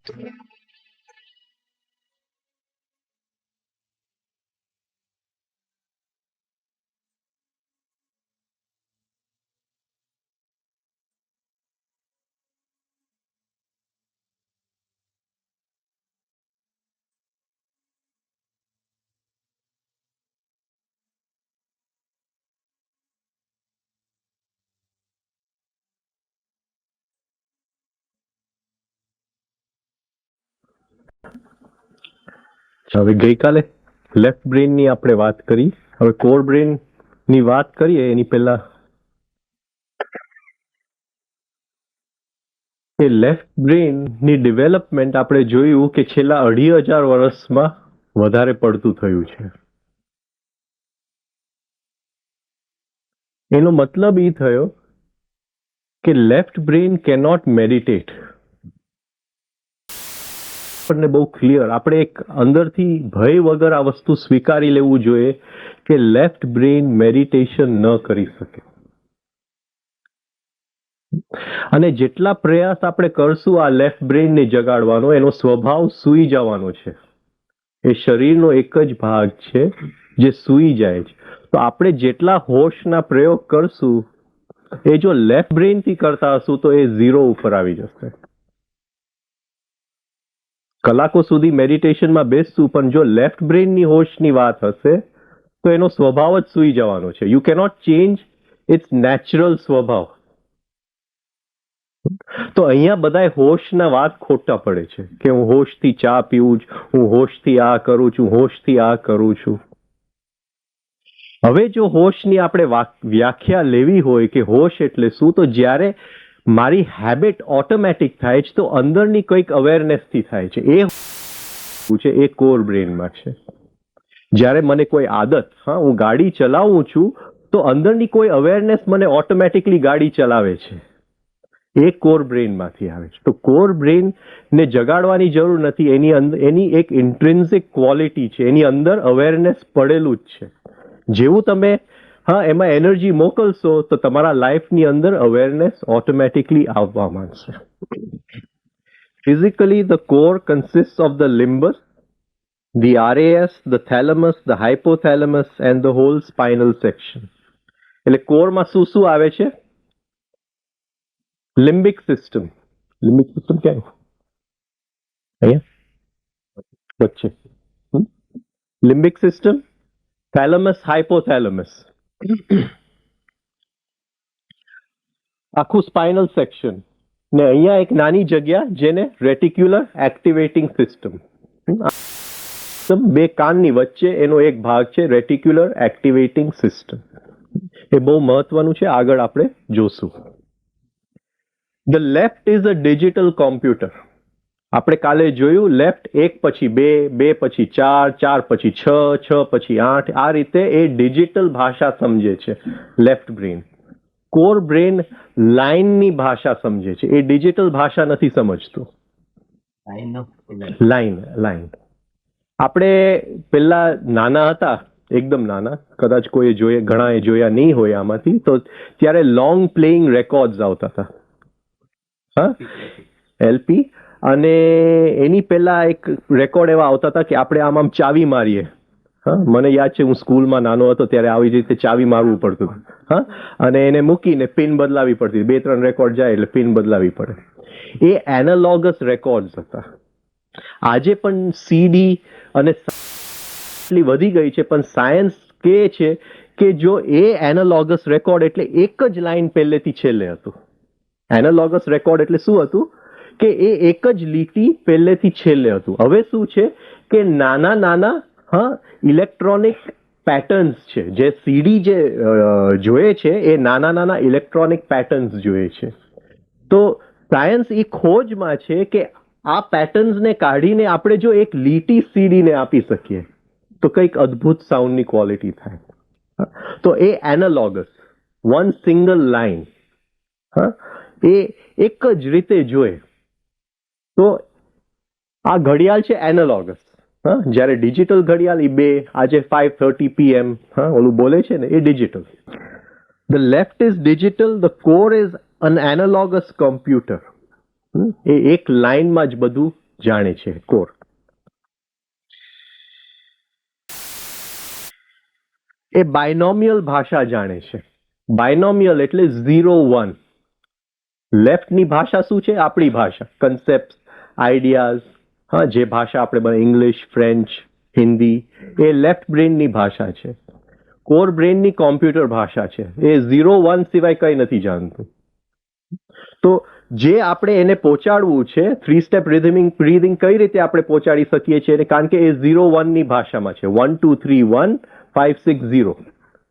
હવે ગઈકાલે લેફ્ટ બ્રેનની આપણે વાત કરી. હવે કોર બ્રેનની વાત કરીએ એની પહેલા કે લેફ્ટ બ્રેનની ડેવલપમેન્ટ આપણે જોયું કે છેલ્લા 2500 વર્ષમાં વધારે પડતું થયું છે. એનો મતલબ એ થયો કે લેફ્ટ બ્રેન કેનોટ મેડિટેટ. આપણને બહુ ક્લિયર, આપણે એક અંદરથી ભય વગર આ વસ્તુ સ્વીકારી લેવું જોઈએ કે લેફ્ટ બ્રેન મેડિટેશન ન કરી શકે. અને જેટલા પ્રયાસ આપણે કરશું આ લેફ્ટ બ્રેનને જગાડવાનો, એનો સ્વભાવ સૂઈ જવાનો છે. એ શરીરનો એક જ ભાગ છે જે સૂઈ જાય છે. તો આપણે જેટલા હોશના પ્રયોગ કરશું એ જો લેફ્ટ બ્રેનથી કરતા હશું તો એ 0 ઉપર આવી જશે. કલાકો સુધી મેડિટેશનમાં બેસશું પણ જો લેફ્ટ બ્રેનની હોશની વાત હશે તો એનો સ્વભાવ જ સૂઈ જવાનો છે. You cannot change it's natural સ્વભાવ. તો અહીંયા બધાય હોશના વાત ખોટા પડે છે કે હું હોશથી ચા પીવું છું, હું હોશથી આ કરું છું, હોશથી આ કરું છું. હવે જો હોશની આપણે વ્યાખ્યા લેવી હોય કે હોશ એટલે શું, તો જ્યારે મારી હેબિટ ઓટોમેટિક થાય છે તો અંદરની કંઈક અવેરનેસથી થાય છે. એ કોર બ્રેનમાં છે. જ્યારે મને કોઈ આદત, હું ગાડી ચલાવું છું તો અંદરની કોઈ અવેરનેસ મને ઓટોમેટિકલી ગાડી ચલાવે છે. એ કોર બ્રેનમાંથી આવે છે. તો કોર બ્રેનને જગાડવાની જરૂર નથી. એની એક ઇન્ટ્રિન્સિક ક્વોલિટી છે, એની અંદર અવેરનેસ પડેલું જ છે. જેવું તમે એમાં એનર્જી મોકલશો તો તમારા લાઈફની અંદર અવેરનેસ ઓટોમેટિકલી આવવા માંડશે. Physically the core consist of the limbus, the RAS, the thalamus, the hypothalamus and the whole spinal section. એટલે કોરમાં શું શું આવે છે? Limbic system. લિમ્બિક સિસ્ટમ ક્યાં? અહીંયા વચ્ચે. લિમ્બિક સિસ્ટમ, થેલેમસ, હાઇપોથેલેમસ, આખું સ્પાઇનલ સેક્શન ને અહીંયા એક નાની જગ્યા જેને રેટિક્યુલર એક્ટિવેટિંગ સિસ્ટમ. બે કાનની વચ્ચે એનો એક ભાગ છે રેટિક્યુલર એક્ટિવેટિંગ સિસ્ટમ. એ બહુ મહત્વનું છે, આગળ આપણે જોશું. The left is a digital computer. આપણે કાલે જોયું લેફ્ટ 1 પછી 2, 2 પછી 4, 4 પછી 6, 6 પછી 8. આ રીતે એ ડિજિટલ ભાષા સમજે છે લેફ્ટ બ્રેન. કોર બ્રેન લાઇનની ભાષા સમજે છે. એ ડિજિટલ ભાષા નથી સમજતું. લાઇન. આપણે પેલા નાના હતા, એકદમ નાના, કદાચ કોઈ જોઈએ, ઘણાએ જોયા નહીં હોય આમાંથી, તો ત્યારે લોંગ પ્લેઇંગ રેકોર્ડ્સ આવતા હતા, એલપી. અને એની પહેલા એક રેકોર્ડ એવા આવતા હતા કે આપણે આમ ચાવી મારીએ. મને યાદ છે, હું સ્કૂલમાં નાનો હતો ત્યારે આવી રીતે ચાવી મારવું પડતું હતું. અને એને મૂકીને પિન બદલાવી પડતી. 2-3 રેકોર્ડ જાય એટલે પિન બદલાવી પડે. એ એનાલોગસ રેકોર્ડ્સ હતા. આજે પણ સીડી અને એટલી વધી ગઈ છે, પણ સાયન્સ કહે છે કે જો એ એનાલોગસ રેકોર્ડ એટલે એક જ લાઈન પહેલેથી છેલ્લે હતું. એનાલોગસ રેકોર્ડ એટલે શું હતું કે એ એક જ લીટી પહેલેથી છેલ્લે હતું. હવે શું છે કે નાના ઇલેક્ટ્રોનિક પેટર્ન્સ છે. જે સીડી જે જોઈએ છે એ નાના ઇલેક્ટ્રોનિક પેટર્ન્સ જોઈએ છે. તો સાયન્સ એ ખોજમાં છે કે આ પેટર્ન્સને કાઢીને આપણે જો એક લીટી સીડીને આપી શકીએ તો કંઈક અદ્ભુત સાઉન્ડની ક્વોલિટી થાય. તો એ એનાલોગસ, વન સિંગલ લાઈન, એ એક જ રીતે જોઈએ. તો આ ઘડિયાળ છે એનાલોગસ. જ્યારે ડિજિટલ ઘડિયાળ એ 2, આજે 5:30 PM ઓલું બોલે છે ને, એ digital. The left is digital, the core is an analogous computer. એ એક લાઈનમાં જ બધું જાણે છે. કોર એ બાયનોમિયલ ભાષા જાણે છે. બાયનોમિયલ એટલે 0-1. લેફ્ટની ભાષા શું છે? આપણી ભાષા, કન્સેપ્ટ, આઈડિયાઝ. હા, જે ભાષા આપણે ઇંગ્લિશ, ફ્રેન્ચ, હિન્દી, એ લેફ્ટ બ્રેનની ભાષા છે. કોર બ્રેનની કોમ્પ્યુટર ભાષા છે. એ 0-1 સિવાય કંઈ નથી જાણતું. તો જે આપણે એને પહોંચાડવું છે, 3 સ્ટેપ બ્રીધિંગ કઈ રીતે આપણે પહોંચાડી શકીએ છીએ? કારણ કે એ 0-1 ની ભાષામાં છે. 1 2 3 1 5 6 0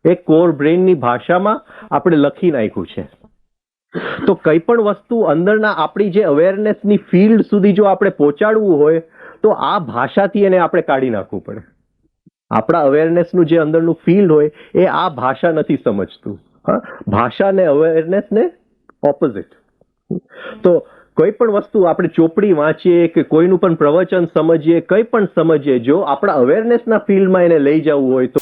એ કોર બ્રેનની ભાષામાં આપણે લખી નાખ્યું છે. તો કઈ પણ વસ્તુ અંદરના આપણી જે અવેરનેસની ફિલ્ડ સુધી જો આપણે પહોંચાડવું હોય તો આ ભાષાથી એને આપણે કાઢી નાખવું પડે. આપણા અવેરનેસનું જે અંદરનું ફિલ્ડ હોય એ આ ભાષા નથી સમજતું. હા, ભાષા ને અવેરનેસને ઓપોઝિટ. તો કોઈ પણ વસ્તુ આપણે ચોપડી વાંચીએ કે કોઈનું પણ પ્રવચન સમજીએ, કંઈ પણ સમજીએ, જો આપણા અવેરનેસના ફિલ્ડમાં એને લઈ જવું હોય તો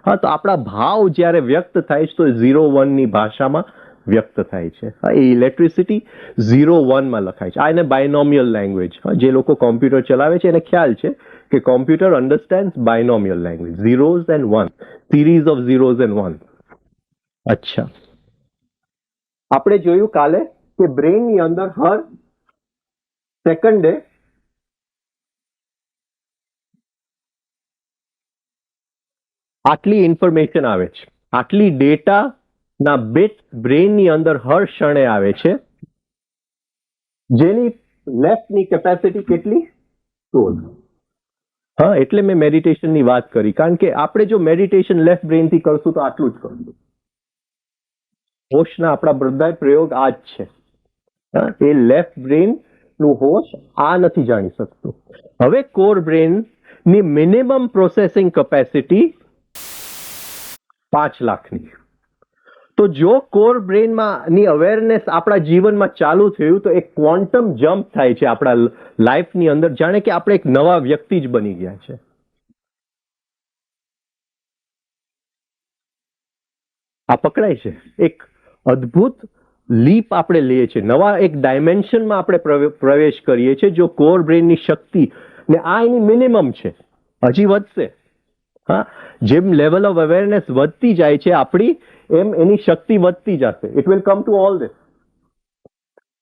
હા, તો આપણા ભાવ જ્યારે વ્યક્ત થાય છે તો 0-1 ની ભાષામાં વ્યક્ત થાય છે. એ ઇલેક્ટ્રિસિટી 0-1 માં લખાય છે. આ એને બાયનોમિયલ લેંગ્વેજ. જે લોકો કોમ્પ્યુટર ચલાવે છે એને ખ્યાલ છે કે computer understand binomial language, 0s and 1, series of 0s and 1. અચ્છા, આપણે જોયું કાલે કે બ્રેનની અંદર હર સેકન્ડે આટલી ઇન્ફોર્મેશન આવે છે, આટલી ડેટા ના બિટ બ્રેનની અંદર હર ક્ષણે આવે છે, જેની લેફ્ટની કેપેસિટી કેટલી? 16. હા, એટલે મેં મેડિટેશનની વાત કરી. કારણ કે આપણે જો મેડિટેશન લેફ્ટ બ્રેનથી કરશું તો આટલું જ કરશું. હોશના આપણા બધા પ્રયોગ આ જ છે. એ લેફ્ટ બ્રેન નું હોશ આ નથી જાણી શકતું. હવે કોર બ્રેન ની મિનિમમ પ્રોસેસિંગ કેપેસિટી 5 લાખની. તો જો કોર બ્રેનમાં ની અવેરનેસ આપણા જીવનમાં ચાલુ થયું તો એક ક્વોન્ટમ જમ્પ થાય છે આપણા લાઈફની અંદર, જાણે કે આપણે એક નવા વ્યક્તિ જ બની ગયા છે. આ પકડાય છે? એક અદ્ભુત લીપ આપણે લઈએ છીએ, નવા એક ડાયમેન્શનમાં આપણે પ્રવેશ કરીએ છીએ જો કોર બ્રેનની શક્તિ, ને આ એની મિનિમમ છે, હજી વધશે. હા, જેમ લેવલ ઓફ અવેરનેસ વધતી જાય છે આપણી, એમ એની શક્તિ વધતી જશે. It will come to all this.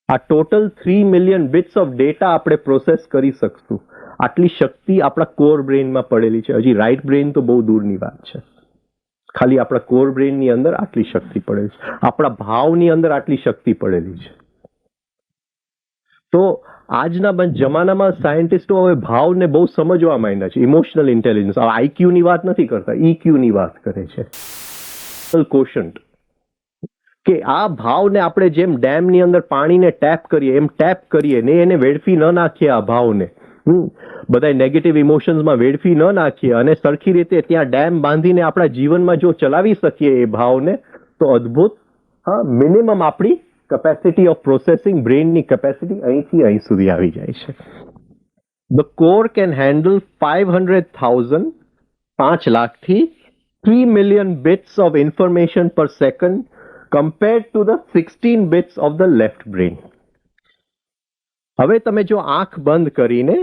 આ total 3 million bits of data આપણે પ્રોસેસ કરી શકશું. આટલી શક્તિ આપણા કોર બ્રેનમાં પડેલી છે. હજી રાઈટ બ્રેન તો બહુ દૂરની વાત છે. ખાલી આપણા કોર બ્રેનની અંદર આટલી શક્તિ પડેલી છે. આપણા ભાવની અંદર આટલી શક્તિ પડેલી છે. તો આજના જમાનામાં સાયન્ટિસ્ટો હવે ભાવને બહુ સમજવા માંડ્યા છે. Emotional intelligence. હવે આઈક્યુ ની વાત નથી કરતા, ઈક્યુ ની વાત કરે છે. કોશન્ટ, કે આ ભાવને આપણે જેમ ડેમની અંદર પાણીને ટેપ કરીએ એમ ટેપ કરીએ ને એને વેડફી ન નાખીએ. આ ભાવને બધા નેગેટિવ ઇમોશન્સમાં વેડફી ન નાખીએ અને સરખી રીતે ત્યાં ડેમ બાંધીને આપણા જીવનમાં જો ચલાવી શકીએ એ ભાવને, તો અદ્ભુત. હા, મિનિમમ આપણી કેપેસિટી ઓફ પ્રોસેસિંગ બ્રેનની કેપેસિટી અહીંથી અહીં સુધી આવી જાય છે. ધ કોર કેન હેન્ડલ 500,000, 5 લાખથી 3 million bits of information per second compared to the 16 bits of the left brain. હવે તમે જો આંખ બંધ કરીને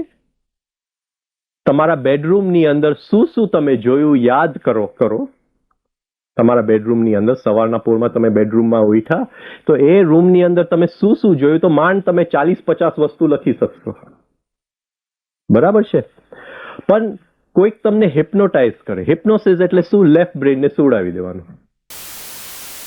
તમારા બેડરૂમની અંદર શું શું તમે જોયું યાદ કરો. તમારા બેડરૂમની અંદર સવારના પોરમાં તમે બેડરૂમમાં ઉઠ્યા તો એ રૂમની અંદર તમે શું શું જોયું તો માંડ તમે 40-50 વસ્તુ લખી શકશો. બરાબર છે? પણ કોઈક તમને હિપ્નોટાઇઝ કરે. હિપ્નોસિસ એટલે શું? લેફ્ટ બ્રેનને સુવડાવી દેવાનું.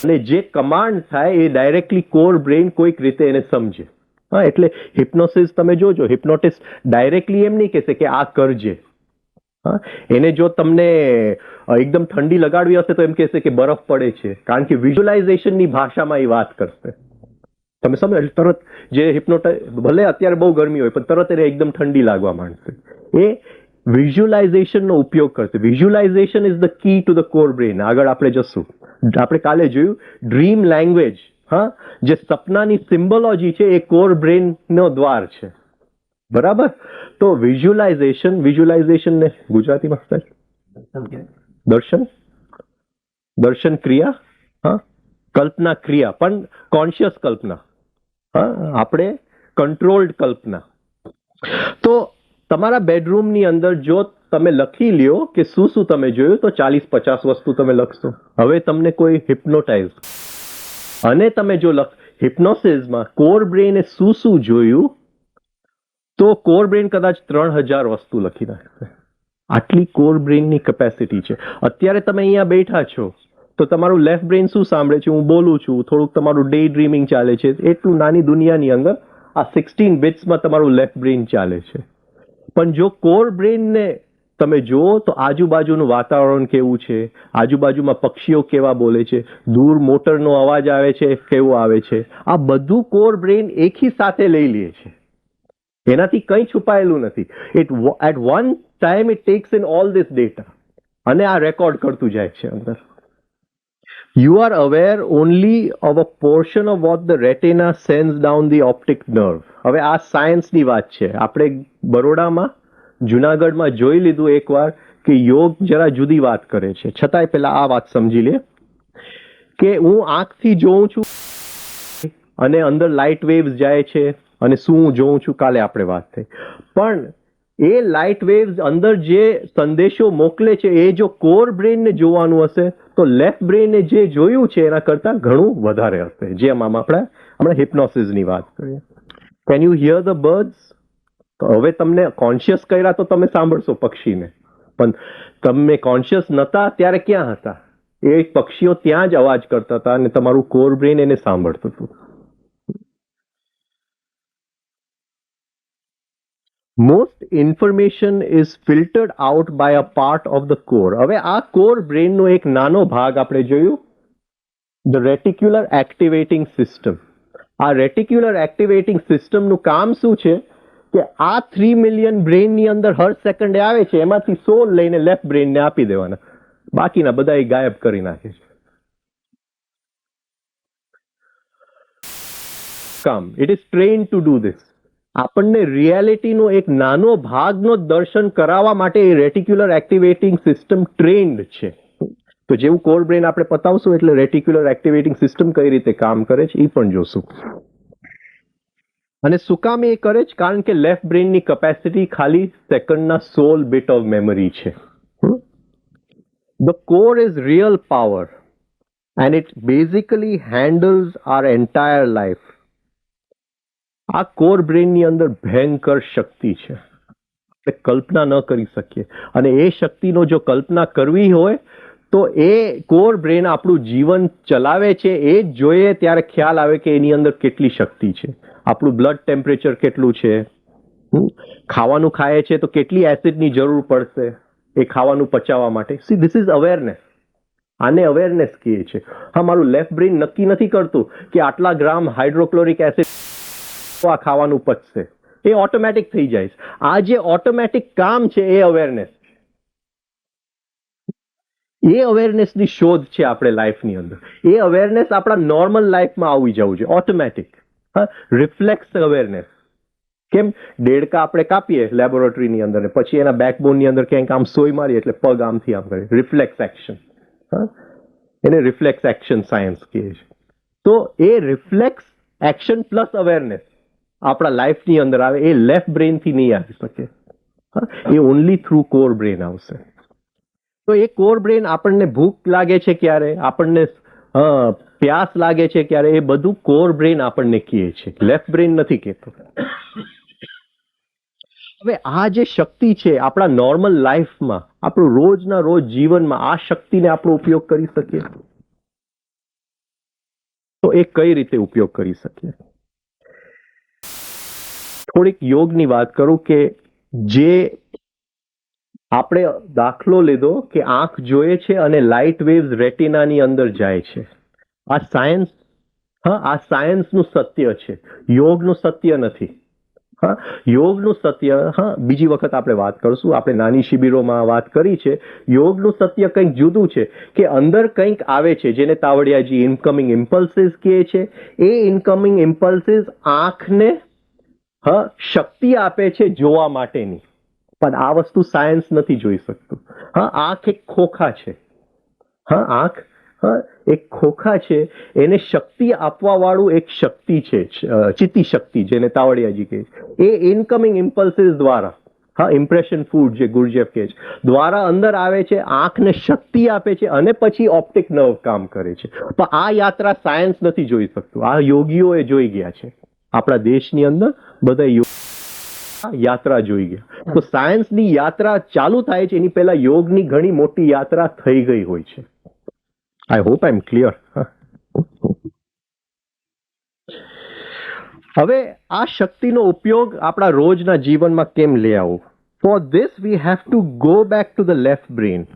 અને જે કમાન્ડ થાય એ ડાયરેક્ટલી કોર બ્રેન કોઈક રીતે એને સમજે. હા, એટલે હિપ્નોસિસ તમે જોજો, હિપ્નોટિસ્ટ ડાયરેક્ટલી એમ નહીં કહેશે કે આ કરજે. હા, એને જો તમને એકદમ ઠંડી લગાડવી હશે તો એમ કહેશે કે બરફ પડે છે, કારણ કે વિઝ્યુલાઇઝેશનની ભાષામાં એ વાત કરશે. તમે સમજો, તરત જે ભલે અત્યારે બહુ ગરમી હોય પણ તરત એને એકદમ ઠંડી લાગવા માંડશે. એ વિઝ્યુલાઇઝેશનનો ઉપયોગ કરશે. Visualization is the key to the core brain. આગળ આપણે જશું. આપણે કાલે જોયું ડ્રીમ લેંગ્વેજ. હા, જે સપનાની સિમ્બોલોજી છે એ કોર બ્રેનનો દ્વાર છે. બરાબર? તો વિઝ્યુલાઇઝેશનને ગુજરાતીમાં દર્શન ક્રિયા. હા, કલ્પના ક્રિયા, પણ કોન્શિયસ કલ્પના. હા, આપણે કંટ્રોલ્ડ કલ્પના. તો તમારા બેડરૂમની અંદર જો તમે લખી લ્યો કે શું તમે જોયું તો 40-50 વસ્તુ તમે લખશો. હવે તમને કોઈ હિપ્નોટાઇઝ અને તમે જો હિપ્નોસિસમાં કોર બ્રેઇને શું જોયું તો કોર બ્રેઇન કદાચ 3000 વસ્તુ લખી નાખશે. આટલી કોર બ્રેઇનની કેપેસિટી છે. અત્યારે તમે અહીંયા બેઠા છો તો તમારું લેફ્ટ બ્રેઇન શું સાંભળે છે? હું બોલું છું, થોડુંક તમારું ડે ડ્રીમિંગ ચાલે છે. એટલું નાની દુનિયાની અંદર આ 16 બિટ્સમાં તમારું લેફ્ટ બ્રેઇન ચાલે છે. પણ જો કોર બ્રેઇનને તમે જુઓ તો આજુબાજુનું વાતાવરણ કેવું છે, આજુબાજુમાં પક્ષીઓ કેવા બોલે છે, દૂર મોટરનો અવાજ આવે છે કેવો આવે છે, આ બધું કોર બ્રેઇન એકી સાથે લઈ લે છે. એનાથી કંઈ છુપાયેલું નથી. At one time it tax in all this data અને આ રેકોર્ડ કરતું જાય છે અંદર. You are aware only of a portion of what the retina sends down the optic nerve. હવે આ સાયન્સની વાત છે. આપણે બરોડામાં જુનાગઢમાં જોઈ લીધું એકવાર કે યોગ જરા જુદી વાત કરે છે. છતાંય પહેલા આ વાત સમજી લે કે હું આંખથી જોઉં છું અને અંદર લાઇટ વેવ્સ જાય છે અને શું હું જોઉં છું કાલે આપણે વાત થઈ. પણ એ લાઇટ વેવ્સ અંદર જે સંદેશો મોકલે છે એ જો કોર બ્રેઇનને જોવાનું હશે તો લેફ્ટ બ્રેઇને જે જોયું છે એના કરતાં ઘણું વધારે હશે. જેમ આપણે હિપ્નોસિસની વાત કરીએ. Can you hear the birds? તો હવે તમને કોન્શિયસ કર્યા તો તમે સાંભળશો પક્ષીને, પણ તમે કોન્શિયસ નહોતા ત્યારે ક્યાં હતા? એ પક્ષીઓ ત્યાં જ અવાજ કરતા હતા અને તમારું કોર બ્રેઇન એને સાંભળતું હતું. Most information is filtered out by a part of the core. હવે આ કોર બ્રેઇનનો એક નાનો ભાગ આપણે જોયું, ધ રેટિક્યુલર એક્ટિવેટિંગ સિસ્ટમ. આ રેટિક્યુલર એક્ટિવેટિંગ સિસ્ટમનું કામ શું છે કે આ 3 મિલિયન બ્રેઇનની અંદર હર સેકન્ડે આવે છે, એમાંથી 16 લઈને લેફ્ટ બ્રેઇનને આપી દેવાના, બાકીના બધા એ ગાયબ કરી નાખે છે. કામ it is trend to do this. આપણને રિયાલિટીનો એક નાનો ભાગનો દર્શન કરાવવા માટે એ રેટિક્યુલર એક્ટિવેટિંગ સિસ્ટમ ટ્રેન્ડ છે. તો જેવું કોર બ્રેઇન આપણે પતાવશું એટલે રેટિક્યુલર એક્ટિવેટિંગ સિસ્ટમ કઈ રીતે કામ કરે છે એ પણ જોશું. અને શું કામ એ કરે છે? કારણ કે લેફ્ટ બ્રેઇનની કેપેસિટી ખાલી સેકન્ડના 16 બીટ ઓફ મેમરી છે. The core is real power and it basically handles our entire life. આ કોર બ્રેઇનની અંદર ભયંકર શક્તિ છે, આપણે કલ્પના ન કરી શકીએ. અને એ શક્તિનો જો કલ્પના કરવી હોય તો એ કોર બ્રેઇન આપણું જીવન ચલાવે છે એ જ જોઈએ ત્યારે ખ્યાલ આવે કે એની અંદર કેટલી શક્તિ છે. આપણું બ્લડ ટેમ્પરેચર કેટલું છે, ખાવાનું ખાય છે તો કેટલી એસિડની જરૂર પડશે એ ખાવાનું પચાવવા માટે. See this is awareness. આને અવેરનેસ કહીએ છીએ. હા, મારું લેફ્ટ બ્રેઇન નક્કી નથી કરતું કે આટલા ગ્રામ હાઇડ્રોક્લોરિક એસિડ આ ખાવાનું પચશે, એ ઓટોમેટિક થઈ જાય. આ જે ઓટોમેટિક કામ છે એ અવેરનેસ. એ અવેરનેસની શોધ છે આપણે લાઈફની અંદર. એ અવેરનેસ આપણા નોર્મલ લાઈફમાં આવી જવું છે ઓટોમેટિક. હા, રિફ્લેક્સ અવેરનેસ. કેમ? દેડકા આપણે કાપીએ લેબોરેટરીની અંદર, પછી એના બેકબોનની અંદર ક્યાંક આમ સોય મારીએ એટલે પગ આમથી આમ કરે, રિફ્લેક્સ એક્શન. હા, એને રિફ્લેક્સ એક્શન સાયન્સ કહે છે. તો એ રિફ્લેક્સ એક્શન પ્લસ અવેરનેસ આપણા લાઈફની અંદર આવે, એ લેફ્ટ બ્રેઇનથી નહીં આવી શકે. એ ઓનલી થ્રુ કોર બ્રેઇન આવશે. તો એ કોર બ્રેઇન આપણને ભૂખ લાગે છે ક્યારે, આપણને પ્યાસ લાગે છે ક્યારે, એ બધું કોર બ્રેઇન આપણને કહે છે, લેફ્ટ બ્રેઇન નથી કહેતો. હવે આ જે શક્તિ છે આપણા નોર્મલ લાઈફમાં, આપણું રોજના રોજ જીવનમાં આ શક્તિને આપણો ઉપયોગ કરી શકીએ તો એ કઈ રીતે ઉપયોગ કરી શકીએ? થોડીક યોગની વાત કરું કે જે આપણે દાખલો લીધો કે આંખ જોઈએ છે અને લાઇટ વેવ્સ રેટિનાની અંદર જાય છે. આ સાયન્સ, હા, આ સાયન્સનું સત્ય છે, યોગનું સત્ય નથી. હા, યોગનું સત્ય, હા, બીજી વખત આપણે વાત કરશું. આપણે નાની શિબિરોમાં વાત કરી છે. યોગનું સત્ય કંઈક જુદું છે કે અંદર કંઈક આવે છે જેને તાવડિયાજી ઇનકમિંગ ઇમ્પલ્સિસ કહે છે. એ ઇનકમિંગ ઇમ્પલ્સિસ આંખને શક્તિ આપે છે જોવા માટેની. પણ આ વસ્તુ સાયન્સ નથી જોઈ શકતું. હા, આંખ એક ખોખા છે. હા, આંખ હા, એક ખોખા છે એને શક્તિ આપવા વાળું એક શક્તિ છે, ચિત્તી શક્તિ જેને તાવડિયાજી કહે છે, એ ઇનકમિંગ ઇમ્પલ્સિસ દ્વારા, હા, ઇમ્પ્રેશન ફૂડ જે ગુરજેફ કહે છે, દ્વારા અંદર આવે છે, આંખને શક્તિ આપે છે અને પછી ઓપ્ટિક નર્વ કામ કરે છે. તો આ યાત્રા સાયન્સ નથી જોઈ શકતું, આ યોગીઓએ જોઈ ગયા છે. આપણા દેશની અંદર બધા યાત્રા જોઈ ગયા. તો સાયન્સની યાત્રા ચાલુ થાય છે એની પહેલા યોગની ઘણી મોટી યાત્રા થઈ ગઈ હોય છે. I hope I am clear. હવે આ શક્તિનો ઉપયોગ આપણા રોજના જીવનમાં કેમ લઈ આવો? For this we have to go back to the left brain.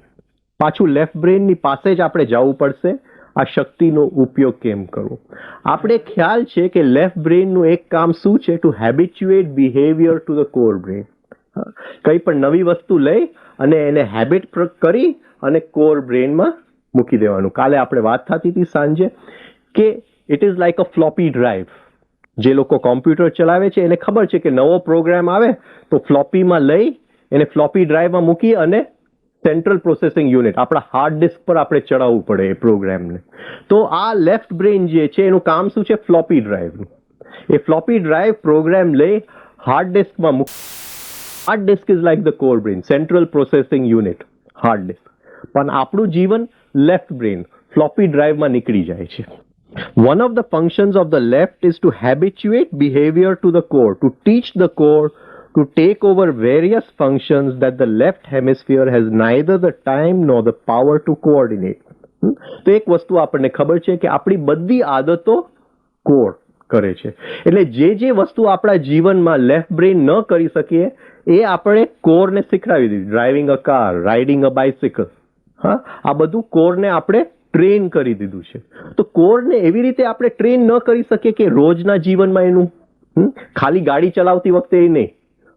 પાછું લેફ્ટ બ્રેનની પાસે જ આપણે જવું પડશે. આ શક્તિનો ઉપયોગ કેમ કરવો? આપણે ખ્યાલ છે કે લેફ્ટ બ્રેનનું એક કામ શું છે? To habituate behaviour to the core brain. કંઈ પણ નવી વસ્તુ લઈ અને એને હેબિટ કરી અને કોર બ્રેનમાં મૂકી દેવાનું. કાલે આપણે વાત થતી હતી સાંજે કે it is like a floppy drive. જે લોકો કોમ્પ્યુટર ચલાવે છે એને ખબર છે કે નવો પ્રોગ્રામ આવે તો ફ્લોપીમાં લઈ એને ફ્લોપી ડ્રાઈવમાં મૂકી અને સેન્ટ્રલ પ્રોસેસિંગ યુનિટ આપણા હાર્ડ ડિસ્ક પર આપણે ચડાવવું પડે એ પ્રોગ્રામને. તો આ લેફ્ટ બ્રેન જે છે એનું કામ શું છે? ફ્લોપી ડ્રાઈવનું. એ ફ્લોપી ડ્રાઈવ પ્રોગ્રામ લઈ હાર્ડ ડિસ્કમાં મૂકી. Hard disk is like the core brain, central processing unit, hard disk. પણ આપણું જીવન લેફ્ટ બ્રેન ફ્લોપી ડ્રાઈવમાં નીકળી જાય છે. One of the functions of the left is to habituate behavior to the core, to teach the core to take over various functions that the left hemisphere has neither the time nor the power to coordinate. તો એક વસ્તુ આપણને ખબર છે કે આપણી બધી આદતો કોર કરે છે. એટલે જે વસ્તુ આપણા જીવનમાં લેફ્ટ બ્રેન ન કરી શકીએ એ આપણે કોરને શીખડાવી દીધી. Driving a car, riding a bicycle, હા, આ બધું કોરને આપણે ટ્રેન કરી દીધું છે. તો કોરને એવી રીતે આપણે ટ્રેન ન કરી શકીએ કે રોજના જીવનમાં એનું ખાલી ગાડી ચલાવતી વખતે એ નહીં,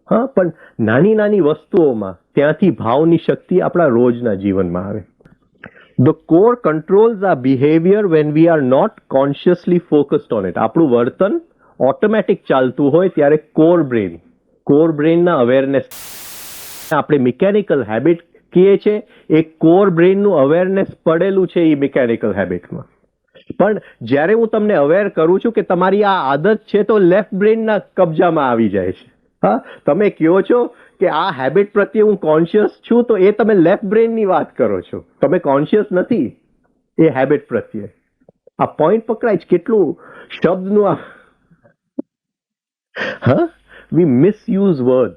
હા, પણ નાની નાની વસ્તુઓમાં ત્યાંથી ભાવની શક્તિ આપણા રોજના જીવનમાં આવે. The core controls our behaviour when we are not consciously focused on it. આપણું વર્તન ઓટોમેટિક ચાલતું હોય ત્યારે કોર બ્રેનના અવેરનેસ આપણે મિકેનિકલ હેબિટ કહીએ છે, એ કોર બ્રેનનું અવેરનેસ પડેલું છે એ મિકેનિકલ હેબિટમાં. પણ જ્યારે હું તમને અવેર કરું છું કે તમારી આ આદત છે તો લેફ્ટ બ્રેનના કબજામાં આવી જાય છે. હા, તમે કહો છો કે આ હેબિટ પ્રત્યે હું કોન્શિયસ છું તો એ તમે લેફ્ટ બ્રેનની વાત કરો છો, તમે કોન્શિયસ નથી એ હેબિટ પ્રત્યે. આ પોઈન્ટ પકડાય છે કેટલું શબ્દનું આ, હા, વી મિસયુઝ વર્ડ.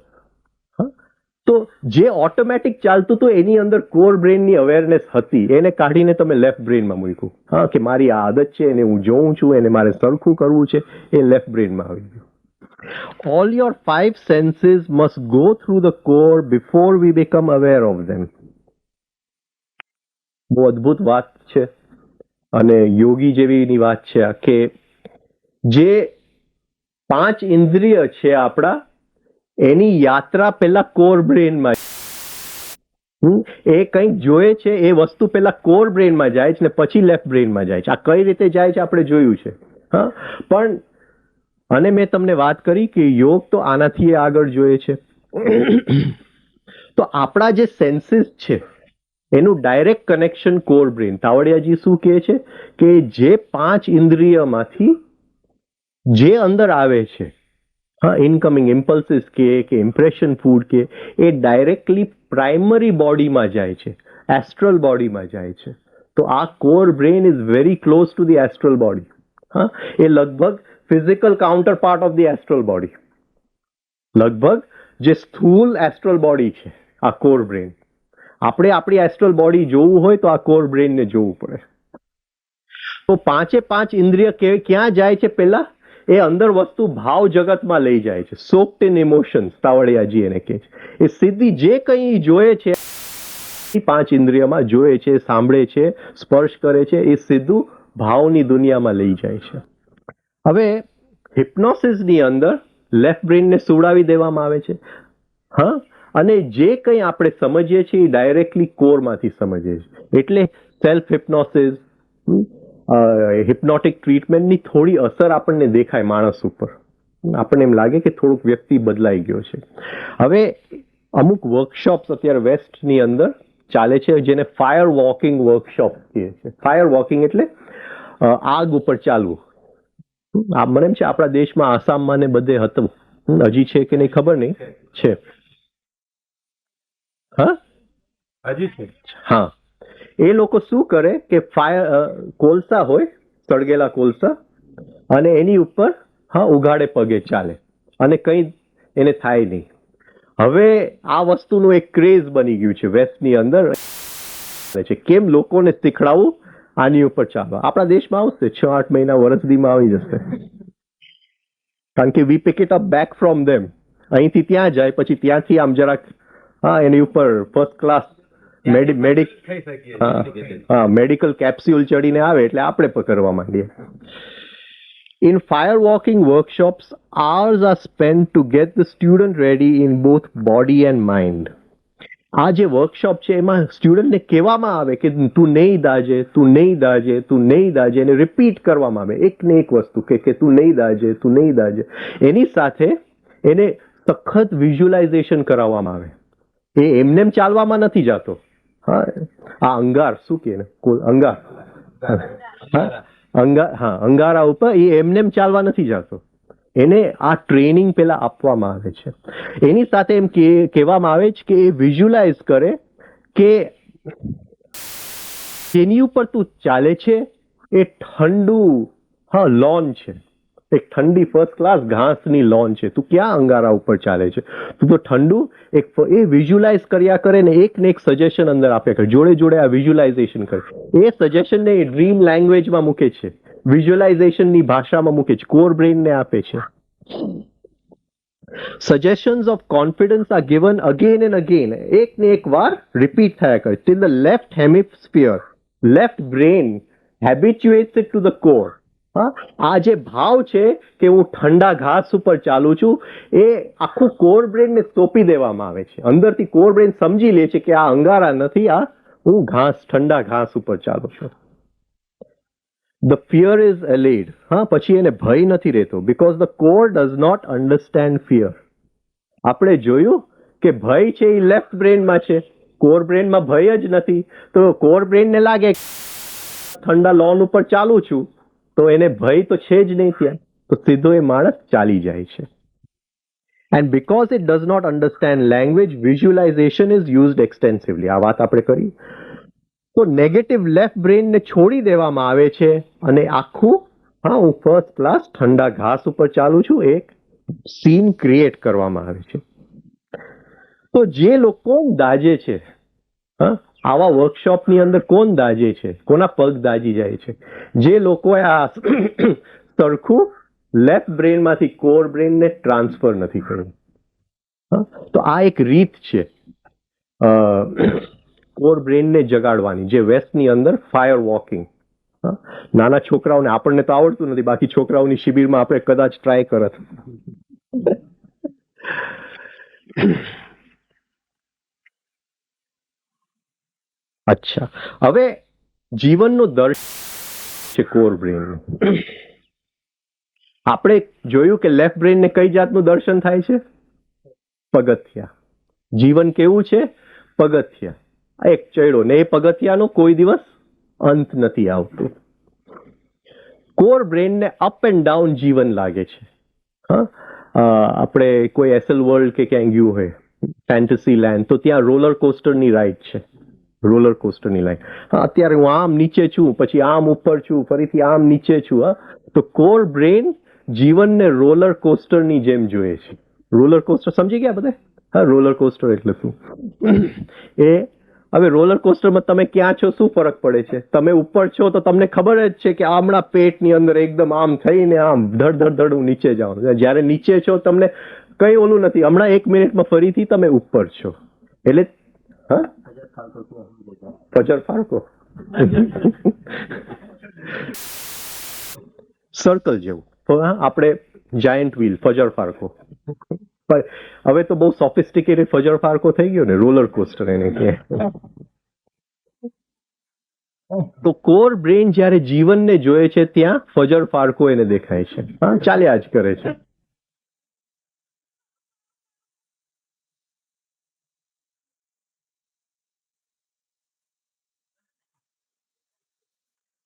તો જે ઓટોમેટિક ચાલતું હતું એની અંદર કોર બ્રેનની અવેરનેસ હતી, એને કાઢીને તમે લેફ્ટ બ્રેનમાં મૂક્યું. હા, કે મારી આ આદત છે એને હું જોઉં છું, એને મારે સરખું કરવું છે, એ લેફ્ટ બ્રેનમાં આવી ગયું. All your five senses must go through the core before we become aware of them. બહુ અદ્ભુત વાત છે અને યોગી જેવીની વાત છે આ, કે જે 5 ઇન્દ્રિય છે આપણા એની યાત્રા પહેલા કોર બ્રેનમાં, એ કંઈક જોઈએ છે એ વસ્તુ પહેલા કોર બ્રેનમાં જાય છે ને પછી લેફ્ટ બ્રેનમાં જાય છે. આ કઈ રીતે જાય છે આપણે જોયું છે. હા, પણ અને મેં તમને વાત કરી કે યોગ તો આનાથી આગળ જોઈએ છે. તો આપણા જે સેન્સીસ છે એનું ડાયરેક્ટ કનેક્શન કોર બ્રેન. તાવડિયાજી શું કહે છે કે જે 5 ઇન્દ્રિયમાંથી જે અંદર આવે છે, હા, ઇનકમિંગ ઇમ્પલ્સિસ કે ઇમ્પ્રેશન ફૂડ કે એ ડાયરેક્ટલી પ્રાઇમરી બોડીમાં જાય છે, એસ્ટ્રલ બોડીમાં જાય છે. તો આ core brain is very close to the astral body. હા, એ લગભગ physical counterpart of the astral body, લગભગ જે સ્થૂલ એસ્ટ્રલ બોડી છે આ કોર બ્રેન. આપણે આપણી એસ્ટ્રલ બોડી જોવું હોય તો આ કોર બ્રેનને જોવું પડે. તો 5 ઇન્દ્રિય ક્યાં જાય છે? પહેલા એ અંદર વસ્તુ ભાવ જગતમાં લઈ જાય છે. સોક્ડ ઇન ઇમોશન્સ, તાવડિયાજી એને કહે છે. એ સીધી જે કંઈ જોઈએ છે 5 ઇન્દ્રિયમાં જોઈએ છે, સાંભળે છે, સ્પર્શ કરે છે, એ સીધું ભાવની દુનિયામાં લઈ જાય છે. હવે હિપ્નોસિસની અંદર લેફ્ટ બ્રેનને સુવડાવી દેવામાં આવે છે. હા, અને જે કંઈ આપણે સમજીએ છીએ એ ડાયરેક્ટલી કોરમાંથી સમજીએ છીએ. એટલે સેલ્ફ હિપ્નોસિસ, હિપ્નોટિક ટ્રીટમેન્ટની થોડી અસર આપણને દેખાય માણસ ઉપર. આપણને એમ લાગે કે થોડુંક વ્યક્તિ બદલાઈ ગયો છે. હવે અમુક વર્કશોપ્સ અત્યારે વેસ્ટની અંદર ચાલે છે જેને ફાયર વોકિંગ વર્કશોપ કહે છે. ફાયર વોકિંગ એટલે આગ ઉપર ચાલવું. મને એમ છે આપણા દેશમાં આસામમાં ને બધે હતું, હજી છે કે નહીં ખબર નહીં, છે. હા હજી છે. હા, એ લોકો શું કરે કે કોલસા હોય, સળગેલા કોલસા, અને એની ઉપર ઉઘાડે પગે ચાલે અને કંઈ એને થાય નહીં. હવે આ વસ્તુનું એક ક્રેઝ બની ગયું છે વેસ્ટની અંદર છે. કેમ લોકોને શીખડાવવું આની ઉપર ચાલવા. આપણા દેશમાં આવશે 6-8 મહિના વર્ષદીમાં આવી જશે, કારણ કે we pick it up back from them. અહીંથી ત્યાં જાય, પછી ત્યાંથી આમ જરાક એની ઉપર ફર્સ્ટ ક્લાસ મેડિકલ કેપ્સ્યુલ ચડીને આવે એટલે આપણે પકડવા માંડીએ. In fire walking workshops, hours are spent to get the student ready in both body and mind. આ જે વર્કશોપ છે એમાં સ્ટુડન્ટને કહેવામાં આવે કે તું નહીં દાજે, તું નહીં દાજે, તું નહીં દાજે, એને રિપીટ કરવામાં આવે એક ને એક વસ્તુ કે તું નહીં દાજે, તું નહીં દાજે. એની સાથે એને સખત વિઝ્યુલાઇઝેશન કરાવવામાં આવે. એ એમને ચાલવામાં નથી જતો. આ અંગાર શું કે અંગાર, અંગારા ઉપર એ એમને ચાલવા નથી જતો. એને આ ટ્રેનિંગ પેલા આપવામાં આવે છે. એની સાથે એમ કહેવામાં આવે છે કે એ વિઝ્યુલાઇઝ કરે કે જેની ઉપર તું ચાલે છે એ ઠંડુ લોન છે, એક ઠંડી ફર્સ્ટ ક્લાસ ઘાસની લોન છે. તું ક્યાં અંગારા ઉપર ચાલે છે? તું તો ઠંડુ એ વિઝ્યુલાઇઝ કર્યા કરે ને એક સજેશન અંદર આપ્યા કરે. જોડે જોડે આ વિઝ્યુલાઇઝેશન કરે. એ સજેશનને ડ્રીમ લેંગ્વેજમાં મૂકે છે, વિઝ્યુલાઇઝેશનની ભાષામાં મૂકે છે, કોર બ્રેઇનને આપે છે. Suggestions of confidence are given again and again. એક ને એક વાર રિપીટ થયા કરે till the left hemisphere, left brain habituates it to the core. આ જે ભાવ છે કે હું ઠંડા ઘાસ ઉપર ચાલું છું, એ આખું કોર બ્રેનને સોંપી દેવામાં આવે છે. અંદરથી કોર બ્રેન સમજી લે છે કે આ અંગારા નથી, આ હું ઠંડા ઘાસ ઉપર ચાલું છું. The fear is allayed. પછી એને ભય નથી રહેતો, because the core does not understand fear. આપણે જોયું કે ભય છે એ લેફ્ટ બ્રેનમાં છે, કોર બ્રેનમાં ભય જ નથી. તો કોર બ્રેનને લાગે ઠંડા લોન ઉપર ચાલું છું તો એને ભય તો છે જ નહીં ત્યાં, તો સીધો એ માણસ ચાલી જાય છે. And because it does not understand language, visualization is used extensively. આ વાત આપણે કરી. તો નેગેટિવ લેફ્ટ બ્રેનને છોડી દેવામાં આવે છે અને આખું હું ફર્સ્ટ ક્લાસ ઠંડા ઘાસ ઉપર ચાલું છું એક સીન ક્રિએટ કરવામાં આવે છે. તો જે લોકો દાજે છે, આવા વર્કશોપની અંદર કોણ દાજે છે, કોના પગ દાજી જાય છે? જે લોકોએ આ સરખું લેફ્ટ બ્રેનમાંથી કોર બ્રેનને ટ્રાન્સફર નથી કર્યું. તો આ એક રીત છે કોર બ્રેનને જગાડવાની, જે વેસ્ટની અંદર ફાયર વોકિંગ. નાના છોકરાઓને, આપણને તો આવડતું નથી, બાકી છોકરાઓની શિબિરમાં આપણે કદાચ ટ્રાય કરત. અચ્છા, હવે જીવનનું દર્શન છે કોર બ્રેન. આપણે જોયું કે લેફ્ટ બ્રેનને કઈ જાતનું દર્શન થાય છે? પગથિયા. જીવન કેવું છે? પગથિયા. એક ચડ્યો ને એ પગથિયાનો કોઈ દિવસ અંત નથી આવતો. કોર બ્રેનને અપ એન્ડ ડાઉન જીવન લાગે છે. આપણે કોઈ એસએલ વર્લ્ડ કે ક્યાંય ગયું હોય, ફેન્ટસી લેન્ડ, તો ત્યાં રોલર કોસ્ટરની રાઈડ છે. રોલર કોસ્ટરની લાઈન. અત્યારે હું આમ નીચે છું, પછી આમ ઉપર છું, ફરીથી આમ નીચે છું. તો કોર બ્રેન જીવનને રોલર કોસ્ટરની જેમ જોઈએ છે. રોલર કોસ્ટર સમજી ગયા બધા? રોલર કોસ્ટર એટલે શું? હવે રોલર કોસ્ટરમાં તમે ક્યાં છો, શું ફરક પડે છે? તમે ઉપર છો તો તમને ખબર જ છે કે હમણાં પેટની અંદર એકદમ આમ થઈને આમ ધડ ધડ ધડ હું નીચે જાઉં. જ્યારે નીચે છો તમને કઈ ઓલું નથી, હમણાં 1 મિનિટમાં ફરીથી તમે ઉપર છો. એટલે ફજર ફાળકો સર્કલ જેવું. આપણે જાયન્ટ વ્હીલ, ફજર ફાળકો. હવે તો બહુ સોફિસ્ટિકેટેડ ફજર ફાળકો થઈ ગયો ને, રોલર કોસ્ટર એને કહે. તો કોર બ્રેન જ્યારે જીવનને જોયે છે ત્યાં ફજર ફાળકો એને દેખાય છે, ચાલ્યા જ કરે છે.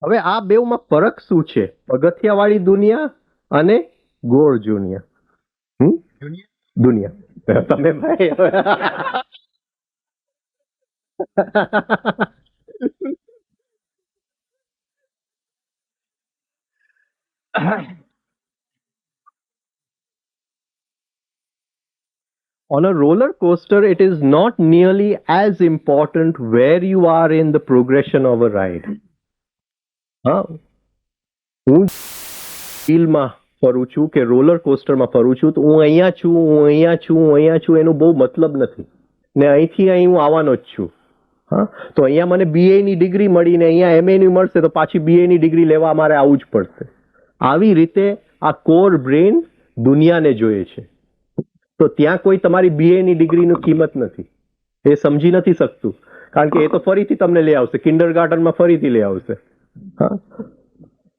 હવે આ બેવમાં ફરક શું છે? પગથિયાવાળી દુનિયા અને ગોળ દુનિયા. દુનિયા તમે ભાઈ On a roller coaster, it is not nearly as important where you are in the progression of a ride. હા, હું વ્હીલમાં ફરું છું કે રોલર કોસ્ટરમાં ફરું છું તો હું અહીંયા છું, હું અહીંયા છું, હું અહીંયા છું, એનો બહુ મતલબ નથી. ને અહીંથી અહીં હું આવવાનો જ છું. હા, તો અહીંયા મને BA ની ડિગ્રી મળી ને અહીંયા MA ની મળશે તો પાછી BA ની ડિગ્રી લેવા મારે આવવું જ પડશે. આવી રીતે આ કોર બ્રેન દુનિયાને જોઈએ છે. તો ત્યાં કોઈ તમારી BA ની ડિગ્રીની કિંમત નથી. એ સમજી નથી શકતું, કારણ કે એ તો ફરીથી તમને લઈ આવશે, કિન્ડરગાર્ટનમાં ફરીથી લઈ આવશે. હા,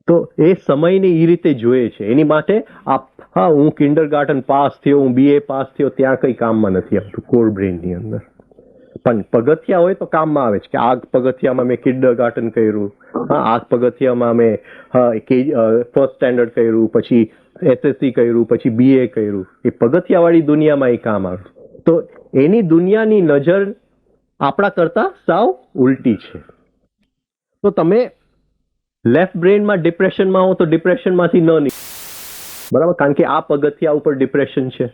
તો એ સમયને એ રીતે જોઈએ છે. એની માટે હા, હું કિન્ડરગાર્ટન પાસ થયો, હું BA પાસ થયો, ત્યાં કંઈ કામમાં નથી આવતું કોર બ્રેનની અંદર. પણ પગથિયા હોય તો કામમાં આવે છે કે આ પગથિયામાં મેં કિન્ડરગાર્ટન કર્યું, હા, આ પગથિયામાં મેં ફર્સ્ટ સ્ટેન્ડર્ડ કર્યું, પછી SSC કર્યું, પછી BA કર્યું. એ પગથિયાવાળી દુનિયામાં એ કામ આવે. તો એની દુનિયાની નજર આપણા કરતા સાવ ઉલટી છે. તો તમે લેફ્ટ બ્રેનમાં ડિપ્રેશનમાં હો તો ડિપ્રેશનમાંથી ન નીકળો, બરાબર, કારણ કે આ પગથિયા ઉપર ડિપ્રેશન છે.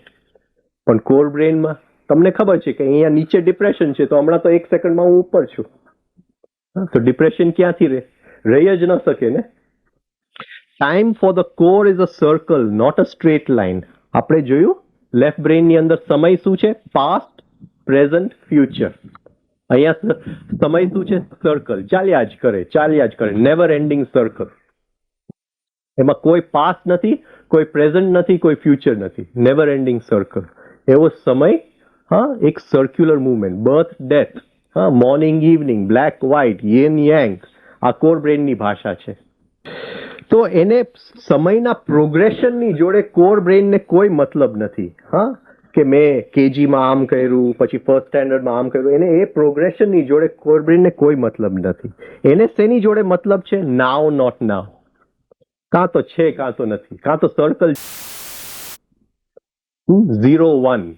પણ કોર બ્રેનમાં તમને ખબર છે કે અહીંયા નીચે ડિપ્રેશન છે, તો હમણાં તો 1 સેકન્ડમાં હું ઉપર છું. તો ડિપ્રેશન ક્યાંથી રહી જ ન શકે ને. Time for the core is a circle, not a straight line. આપણે જોયું લેફ્ટ બ્રેનની અંદર સમય શું છે? Past, present, future. અહીંયા સમય શું છે? સર્કલ, ચાલ્યા જ કરે, ચાલ્યા જ કરે, નેવર એન્ડિંગ સર્કલ. એમાં કોઈ પાસ્ટ નથી, કોઈ પ્રેઝન્ટ નથી, કોઈ ફ્યુચર નથી, નેવર એન્ડિંગ સર્કલ. એવો સમય, હા, એક સર્ક્યુલર મુવમેન્ટ, બર્થ, ડેથ, હા, morning, evening, black, white, યેન Yang, આ કોર બ્રેનની ભાષા છે. તો એને સમયના પ્રોગ્રેશનની જોડે કોર બ્રેનને કોઈ મતલબ નથી. હા, કે મેં KGમાં આમ કર્યું, પછી ફર્સ્ટ સ્ટેન્ડર્ડમાં આમ કર્યું, એને એ પ્રોગ્રેશનની જોડે કોર બ્રેનને કોઈ મતલબ નથી. એને શેની જોડે મતલબ છે? નાવ, નોટ નાવ. કાં તો છે, કાં તો નથી, કાં તો સર્કલ 0-1,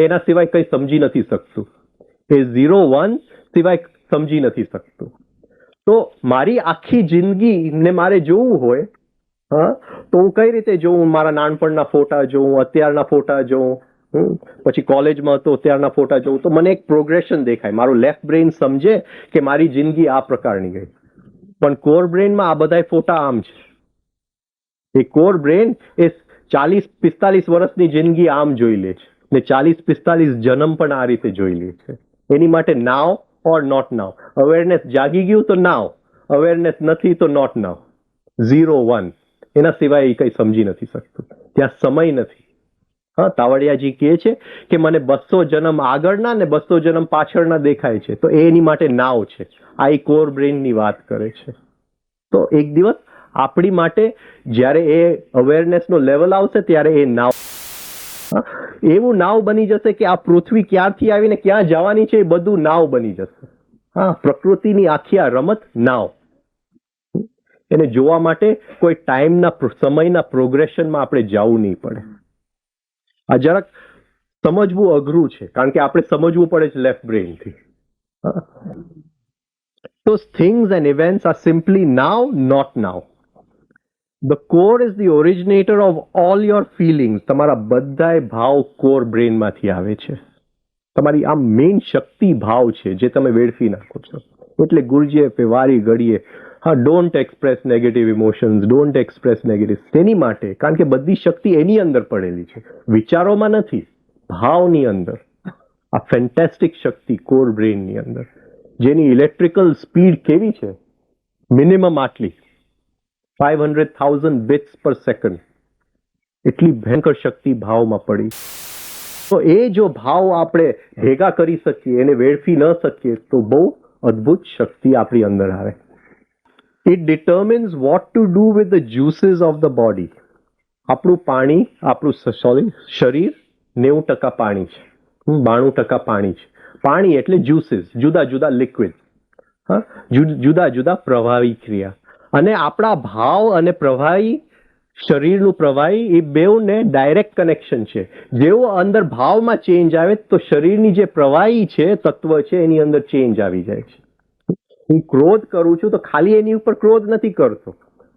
એના સિવાય કંઈ સમજી નથી શકતું. એ 0-1 સિવાય સમજી નથી શકતું. તો મારી આખી જિંદગીને મારે જોવું હોય, હા, તો હું કઈ રીતે જોઉં? મારા નાનપણના ફોટા જોઉં, અત્યારના ફોટા જોઉં, પછી કોલેજમાં હતો ત્યારના ફોટા જોઉં, તો મને એક પ્રોગ્રેશન દેખાય. મારું લેફ્ટ બ્રેન સમજે કે મારી જિંદગી આ પ્રકારની ગઈ. પણ કોર બ્રેનમાં આ બધા ફોટા આમ છે. એ કોર બ્રેન એ 40-45 વર્ષની જિંદગી આમ જોઈ લે છે ને 40-45 જન્મ પણ આ રીતે જોઈ લે છે. એની માટે નાવ ઓર નોટ નાવ. અવેરનેસ જાગી ગયું તો નાવ, અવેરનેસ નથી તો નોટ નાવ. 0-1, એના સિવાય એ કંઈ સમજી નથી શકતું. ત્યાં સમય નથી. હા, તાવડિયાજી કહે છે કે મને 200 જન્મ આગળના ને 200 જન્મ પાછળના દેખાય છે, તો એની માટે નાવ છે. આ એ કોર બ્રેનની વાત કરે છે. તો એક દિવસ આપણી માટે જ્યારે એ અવેરનેસનો લેવલ આવશે ત્યારે એ નાવ, એવું નાવ બની જશે કે આ પૃથ્વી ક્યાંથી આવીને ક્યાં જવાની છે એ બધું નાવ બની જશે. હા, પ્રકૃતિની આખી આ રમત નાવ. એને જોવા માટે કોઈ ટાઈમના, સમયના પ્રોગ્રેશનમાં આપણે જવું નહીં પડે. આ જરાક સમજવું અઘરું છે, કારણ કે આપણે સમજવું પડે છે left બ્રેનથી. Those things and events are simply now, not now. The core is the originator of all your feelings. તમારા બધાય ભાવ કોર બ્રેનમાંથી આવે છે. તમારી આ મેઇન શક્તિ ભાવ છે જે તમે વેડફી નાખો છો. એટલે ગુરજીએ વારી ઘડીએ, હા, don't express negative emotions, don't express negative. તેની માટે, કારણ કે બધી શક્તિ એની અંદર પડેલી છે, વિચારોમાં નથી, ભાવની અંદર. આ ફેન્ટેસ્ટિક શક્તિ કોર બ્રેનની અંદર, જેની ઇલેક્ટ્રિકલ સ્પીડ કેવી છે? મિનિમમ આટલી 500,000 bits per second. એટલી ભયંકર શક્તિ ભાવમાં પડી. તો એ જો ભાવ આપણે ભેગા કરી શકીએ, એને વેડફી ન શકીએ, તો બહુ અદ્ભુત શક્તિ આપણી અંદર આવે. It determines what to do with the juices of the body. આપણું પાણી, આપણું શરીર 90% પાણી છે, 92% પાણી છે. પાણી એટલે જ્યુસીસ, જુદા જુદા લિક્વિડ, હા, જુદા જુદા પ્રવાહી ક્રિયા. અને આપણા ભાવ અને પ્રવાહી શરીરનું પ્રવાહી એ બેઉને ડાયરેક્ટ કનેક્શન છે. જેવો અંદર ભાવમાં ચેન્જ આવે તો શરીરની જે પ્રવાહી છે તત્વ છે એની અંદર ચેન્જ આવી જાય છે. હું ક્રોધ કરું છું તો ખાલી એની ઉપર ક્રોધ નથી કરતો,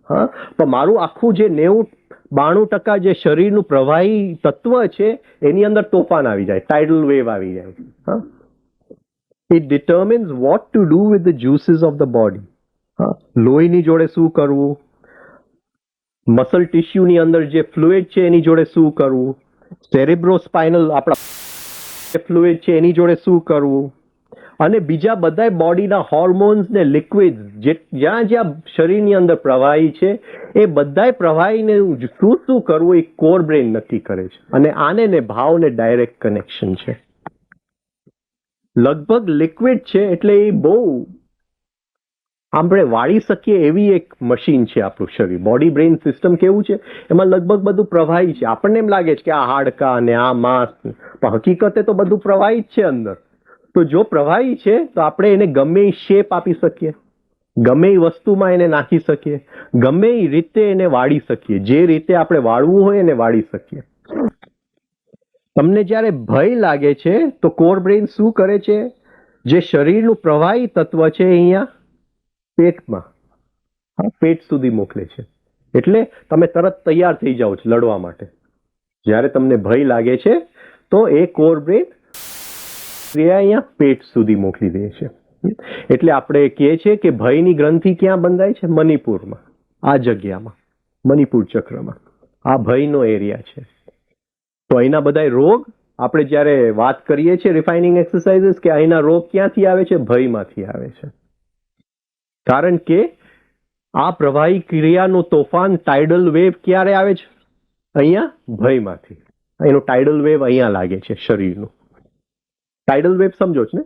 હા, પણ મારું આખું જે 90-92% જે શરીરનું પ્રવાહી તત્વ છે એની અંદર તોફાન આવી જાય, ટાઇડલ વેવ આવી જાય. હા, it determines what to do with the juices of the body. હા, લોહીની જોડે શું કરવું, મસલ ટિશ્યુની અંદર જે ફ્લુઇડ છે એની જોડે શું કરવું, સેરેબ્રોસ્પાઇનલ આપણા ફ્લુઇડ છે એની જોડે શું કરવું, અને બીજા બધા બોડીના હોર્મોન્સ ને લિક્વિડ જ્યાં જ્યાં શરીરની અંદર પ્રવાહી છે એ બધાય પ્રવાહીને શું શું કરવું એ કોર બ્રેન નક્કી કરે છે. અને આને ને ભાવને ડાયરેક્ટ કનેક્શન છે. લગભગ લિક્વિડ છે એટલે એ બહુ આપણે વાળી શકીએ એવી એક મશીન છે આપણું શરીર. બોડી બ્રેઇન સિસ્ટમ કેવું છે, એમાં લગભગ બધું પ્રવાહી છે. આપણને એમ લાગે છે કે આ હાડકા અને આ માંસ, પણ હકીકતે તો બધું પ્રવાહી જ છે અંદર. તો જો પ્રવાહી છે તો આપણે એને ગમે એ શેપ આપી શકીએ, ગમે એ વસ્તુમાં એને નાખી શકીએ, ગમે એ રીતે એને વાળી શકીએ, જે રીતે આપણે વાળવું હોય એને વાળી શકીએ. તમને જ્યારે ભય લાગે છે તો કોર બ્રેઇન શું કરે છે, જે શરીરનું પ્રવાહી તત્વ છે અહીંયા પેટમાં, હા, પેટ સુધી મોકલે છે. એટલે તમે તરત તૈયાર થઈ જાઓ છો લડવા માટે. જ્યારે તમને ભય લાગે છે તો એ કોર બ્રેઇન અહીંયા પેટ સુધી મોકલી દે છે. એટલે આપણે કહીએ છીએ કે ભયની ગ્રંથિ ક્યાં બંધાય છે? મણિપુરમાં, આ જગ્યામાં, મણિપુર ચક્રમાં. આ ભયનો એરિયા છે. તો અહીંના બધા રોગ આપણે જ્યારે વાત કરીએ છીએ રિફાઇનિંગ એક્સરસાઇઝીસ કે અહીંના રોગ ક્યાંથી આવે છે? ભયમાંથી આવે છે. કારણ કે આ પ્રવાહી ક્રિયાનું તોફાન ટાઇડલ વેવ ક્યારે આવે છે? અહીંયા ભયમાંથી. એનું ટાઇડલ વેવ અહીંયા લાગે છે શરીરનું. ટાઇડલ વેવ સમજો છો ને?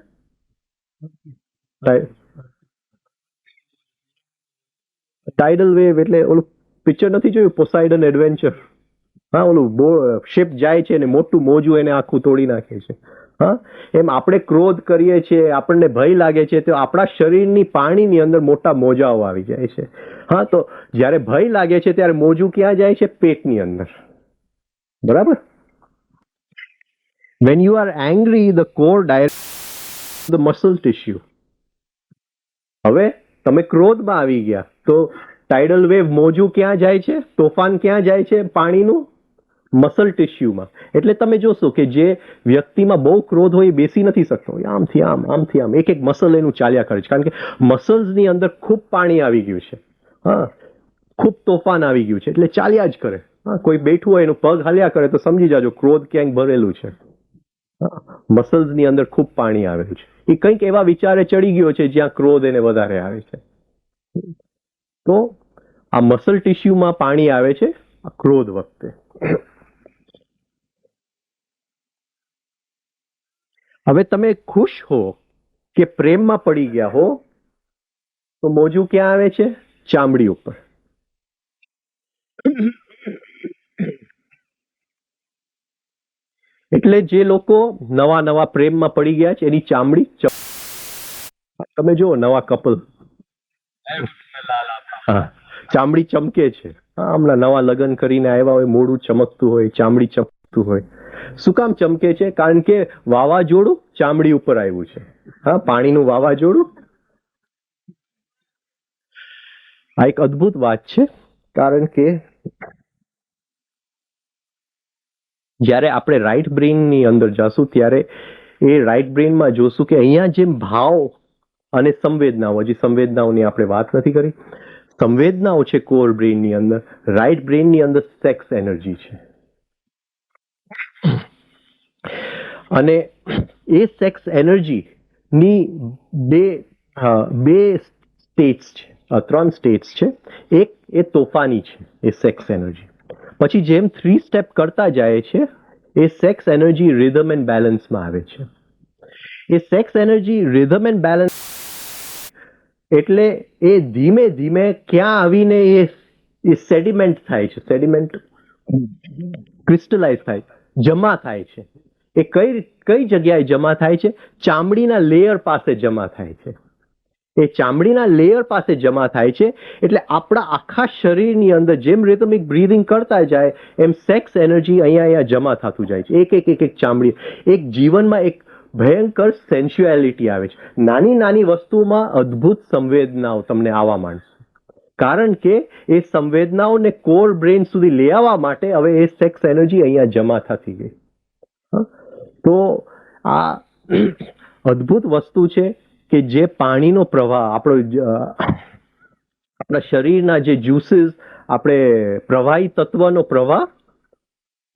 ટાઇડલ વેવ એટલે ઓલું પિક્ચર નથી જોયું પોસાઇડન એડવેન્ચર? હા, ઓલું શિપ જાય છે અને મોટું મોજું એને આખું તોડી નાખે છે. હા, એમ આપણે ક્રોધ કરીએ છીએ, આપણને ભય લાગે છે તો આપણા શરીરની પાણીની અંદર મોટા મોજાઓ આવી જાય છે. હા, તો જ્યારે ભય લાગે છે ત્યારે મોજું ક્યાં જાય છે? પેટની અંદર. બરાબર? When you are angry, the core directs the muscle tissue. હવે તમે ક્રોધમાં આવી ગયા તો ટાઇડલ વેવ મોજું ક્યાં જાય છે? તોફાન ક્યાં જાય છે પાણીનું? મસલ ટિશ્યુમાં. એટલે તમે જોશો કે જે વ્યક્તિમાં બહુ ક્રોધ હોય એ બેસી નથી શકતો, આમથી આમ, આમથી આમ, એક એક મસલ એનું ચાલ્યા કરે છે. કારણ કે મસલ્સની અંદર ખૂબ પાણી આવી ગયું છે. હા, ખૂબ તોફાન આવી ગયું છે એટલે ચાલ્યા જ કરે. હા, કોઈ બેઠું હોય એનું પગ હાલ્યા કરે તો સમજી જાજો ક્રોધ ક્યાંક ભરેલું છે. મસલ્સની અંદર ખૂબ પાણી આવેલું છે. એ કંઈક એવા વિચારે ચડી ગયો છે જ્યાં ક્રોધ એને વધારે આવે છે. તો આ મસલ ટિશ્યુમાં પાણી આવે છે આ ક્રોધ વખતે. હવે તમે ખુશ હો કે પ્રેમમાં પડી ગયા હો તો મોજું ક્યાં આવે છે? ચામડી ઉપર. એટલે જે લોકો નવા નવા પ્રેમમાં પડી ગયા છે એની ચામડી, તમે જુઓ નવા કપલ, ચામડી ચમકે છે. હા, હમણાં નવા લગ્ન કરીને આવ્યા હોય, મોઢું ચમકતું હોય, ચામડી ચમકતું હોય. શું કામ ચમકે છે? કારણ કે વાવાઝોડું ચામડી ઉપર આવ્યું છે. હા, પાણીનું વાવાઝોડું. આ એક અદ્ભુત વાત છે. કારણ કે જ્યારે આપણે રાઈટ બ્રેઇનની અંદર જશું ત્યારે એ રાઈટ બ્રેઇનમાં જોશું કે અહીંયા જેમ ભાવ અને સંવેદનાઓ, હજી સંવેદનાઓની આપણે વાત નથી કરી, સંવેદનાઓ છે કોર બ્રેઇનની અંદર. રાઈટ બ્રેઇનની અંદર સેક્સ એનર્જી છે. અને એ સેક્સ એનર્જીની બે સ્ટેટ્સ છે, 3 સ્ટેટ્સ છે. એક એ તોફાની છે એ સેક્સ એનર્જી. પછી જેમ 3 સ્ટેપ કરતા જાય છે એ સેક્સ એનર્જી રિધમ એન્ડ બેલેન્સમાં આવે છે. એ sex energy rhythm and balance એટલે એ ધીમે ધીમે ક્યાં આવીને એ સેડિમેન્ટ થાય છે, સેડિમેન્ટ ક્રિસ્ટલાઇઝ થાય, જમા થાય છે. એ કઈ જગ્યાએ જમા થાય છે? ચામડીના લેયર પાસે જમા થાય છે. એ ચામડીના લેયર પાસે જમા થાય છે. એટલે આપણા આખા શરીરની અંદર જેમ રિધમિક બ્રીધિંગ કરતા જાય એમ સેક્સ એનર્જી અહીંયા જમા થતું જાય છે. એક ચામડી, એક જીવનમાં એક ભયંકર સેન્સ્યુઆલિટી આવે છે. નાની નાની વસ્તુમાં અદ્ભુત સંવેદનાઓ તમને આવવા માંડશે. કારણ કે એ સંવેદનાઓને કોર બ્રેન સુધી લઈ આવવા માટે હવે એ સેક્સ એનર્જી અહીંયા જમા થતી ગઈ. તો આ અદ્ભુત વસ્તુ છે કે જે પાણીનો પ્રવાહ આપણા શરીરના જે જ્યુસીસ, આપણે પ્રવાહી તત્વનો પ્રવાહ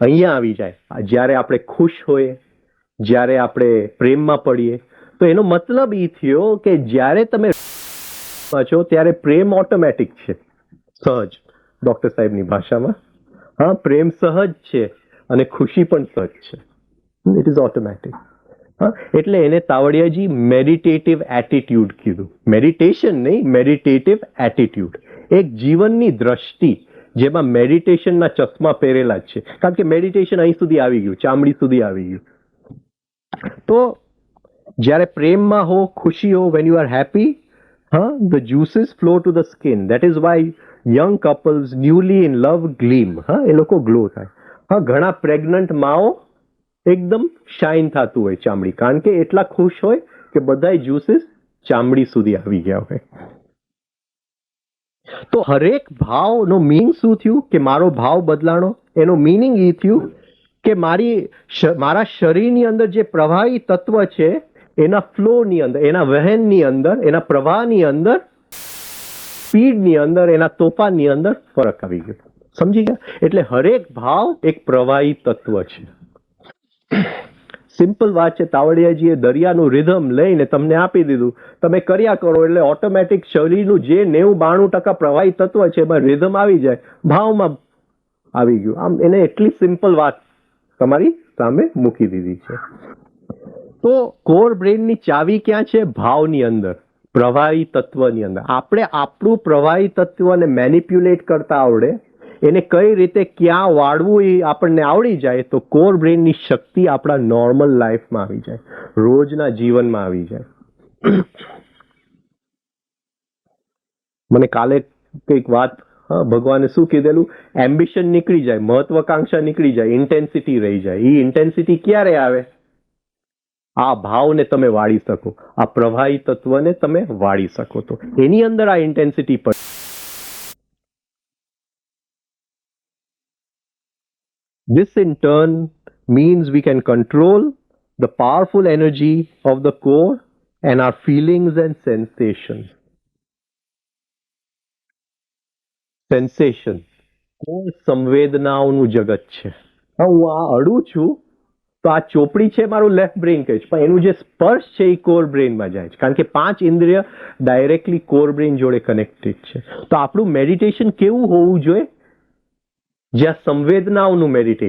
અહીંયા આવી જાય. જ્યારે આપણે ખુશ હોઈએ, જ્યારે આપણે પ્રેમમાં પડીએ, તો એનો મતલબ એ થયો કે જ્યારે તમે છો ત્યારે પ્રેમ ઓટોમેટિક છે, સહજ. ડોક્ટર સાહેબની ભાષામાં, હા, પ્રેમ સહજ છે અને ખુશી પણ સહજ છે. It is automatic. હા, એટલે એને તાવડિયાજી મેડિટેટિવ એટીટ્યુડ કીધું. મેડિટેશન નહીં, મેડિટેટિવ એટીટ્યુડ. એક જીવનની દ્રષ્ટિ જેમાં મેડિટેશનના ચશ્મા પહેરેલા જ છે. કારણ કે મેડિટેશન અહીં સુધી આવી ગયું, ચામડી સુધી આવી ગયું. તો જ્યારે પ્રેમમાં હો, ખુશી હો, when you are happy, the juices flow to the skin. That is why young couples newly in love gleam. એ લોકો ગ્લો થાય. ઘણા પ્રેગ્નન્ટ માઓ એકદમ શાઇન થતું હોય ચામડી, કારણ કે એટલા ખુશ હોય કે બધા જ્યુસીસ ચામડી સુધી આવી ગયા હોય. તો હરેક ભાવનો મિનિંગ શું થયું કે મારો ભાવ બદલાણો? એનો મિનિંગ એ થયું કે મારા શરીરની અંદર જે પ્રવાહી તત્વ છે એના ફ્લોની અંદર, એના વહેનની અંદર, એના પ્રવાહની અંદર, સ્પીડની અંદર, એના તોફાનની અંદર ફરક આવી ગયો. સમજી ગયા? એટલે હરેક ભાવ એક પ્રવાહી તત્વ છે. સિમ્પલ વાત છે. તાવડિયાજીએ દરિયાનું રિધમ લઈને તમને આપી દીધું, તમે કર્યા કરો એટલે ઓટોમેટિક શરીરનું જે 90-92% પ્રવાહી તત્વ છે એમાં રિધમ આવી જાય, ભાવમાં આવી ગયું. આમ એને એટલી સિમ્પલ વાત તમારી સામે મૂકી દીધી છે. તો કોર બ્રેનની ચાવી ક્યાં છે? ભાવની અંદર, પ્રવાહી તત્વની અંદર. આપણે આપણું પ્રવાહી તત્વને મેનિપ્યુલેટ કરતા આવડે, એને કઈ રીતે ક્યાં વાળવું એ આપણને આવડી જાય, તો કોર બ્રેનની શક્તિ આપણા નોર્મલ લાઈફમાં આવી જાય, રોજના જીવનમાં આવી જાય. મને કાલે કંઈક વાત, ભગવાને શું કીધેલું? એમ્બિશન નીકળી જાય, મહત્વાકાંક્ષા નીકળી જાય, ઇન્ટેન્સિટી રહી જાય. એ ઇન્ટેન્સિટી ક્યારે આવે? આ ભાવને તમે વાળી શકો, આ પ્રવાહી તત્વને તમે વાળી શકો, તો એની અંદર આ ઇન્ટેન્સિટી પડે. This in turn means we can control the powerful energy of the core and our feelings and sensations. Sensation. Core સંવેદનાઓનું જગત છે. હું આ અડું છું તો આ ચોપડી છે મારું લેફ્ટ બ્રેન કહે છે, પણ એનું જે સ્પર્શ છે એ કોર બ્રેનમાં જાય છે. કારણ કે 5 ઇન્દ્રિય ડાયરેક્ટલી કોર બ્રેન જોડે કનેક્ટેડ છે. તો આપણું મેડિટેશન કેવું હોવું જોઈએ? જ્યાં સંવેદનાઓનું મેડિટેશન